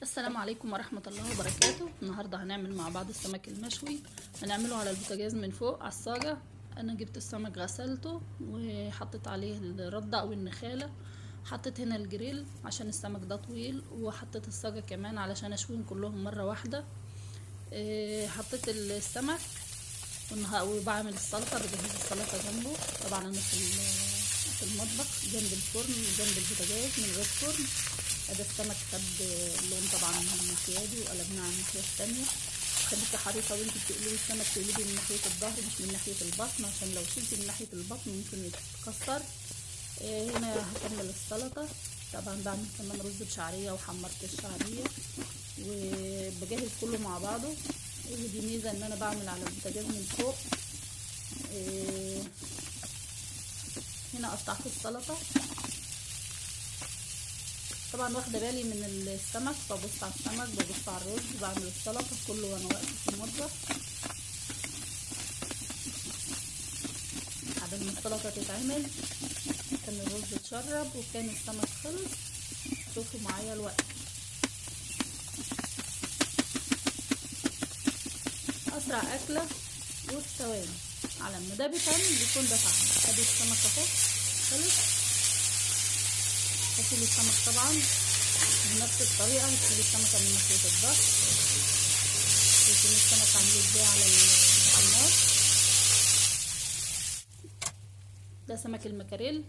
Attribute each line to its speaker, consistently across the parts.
Speaker 1: السلام عليكم ورحمة الله وبركاته. النهاردة هنعمل مع بعض السمك المشوي. هنعمله على البوتاجاز من فوق على الصاجة. انا جبت السمك غسلته وحطيت عليه الردة او النخالة. حطيت هنا الجريل عشان السمك ده طويل، وحطيت الصاجة كمان علشان اشويهم كلهم مرة واحدة. حطيت السمك وبعمل السلطة، بجهز السلطة جنبه. طبعا انا في المطبخ جنب الفرن وجنب البوتاجاز من غير فرن. ده السمك خد اللون طبعا من الناحيه وقلبناه على الناحيه الثانيه. خليكي حريصه وانت بتقلبي السمك تقلبي من ناحيه الظهر مش من ناحيه البطن، عشان لو شلتي من ناحيه البطن ممكن يتكسر. هنا هكمل السلطه. طبعا بعمل كمان رز بشعريه وحمرت الشعريه وبجهز كله مع بعضه. ودي ميزه ان انا بعمل على البوتاجاز من فوق. هنا قطعت السلطه. طبعا واخده بالي من السمك، ببص على السمك ببص على الرز، بعمل السلطه كله وانا واقفه في المطبخ قبل ما السلطه تتعمل. كان الرز اتشرب وكان السمك خلص. شوفوا معايا الوقت، اسرع اكله وفي ثواني. على ما ده بيتعمل بيكون ده طعم. ادي السمك اهو خلص. هشيل السمك طبعا بنفس الطريقه. هشيل السمكه من ناحيه الظهر. شايفين السمك عامل ازاي على النار. ده سمك المكاريل،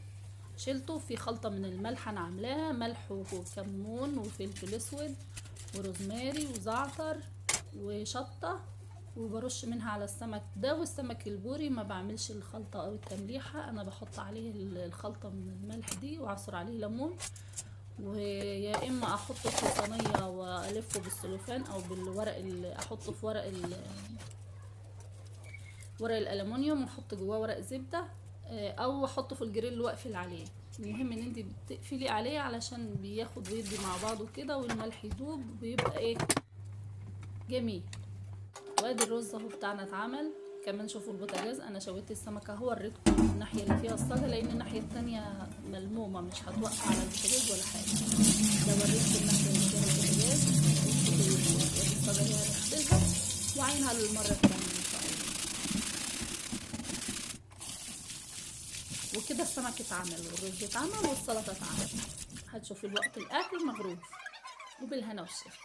Speaker 1: شيلته في خلطه من الملح انا عاملاها، ملح وكمون وفلفل اسود وروزماري وزعتر وشطه، وبرش منها على السمك ده. والسمك البوري ما بعملش الخلطه او التمليحه، انا بحط عليه الخلطه من الملح دي واعصر عليه ليمون، ويا اما احطه في صينيه والفه بالسلوفان او بالورق احطه في ورق الالومنيوم واحط جواه ورق زبده، او احطه في الجريل واقفل عليه. المهم ان انت بتقفلي عليه علشان بياخد ويدي مع بعضه كده والملح يدوب ويبقى ايه جميل. وادي الرز اهو بتاعنا اتعمل. كمان شوفوا البوتاجاز، انا شويت السمكه اهو، وريتكم الناحيه اللي فيها الصاجه لان الناحيه التانية ملمومه مش هتوقع على البوتاجاز ولا حاجه. ده وريتكم الناحيه اللي فيها البوتاجاز. ودي الصاجه هي هنغسلها وعينها للمره التانية ان شاء الله. وكده السمك اتعمل والرز اتعمل والسلطه اتعمل. هتشوفوا الوقت الاكل مغروف وبالهنا والشفا.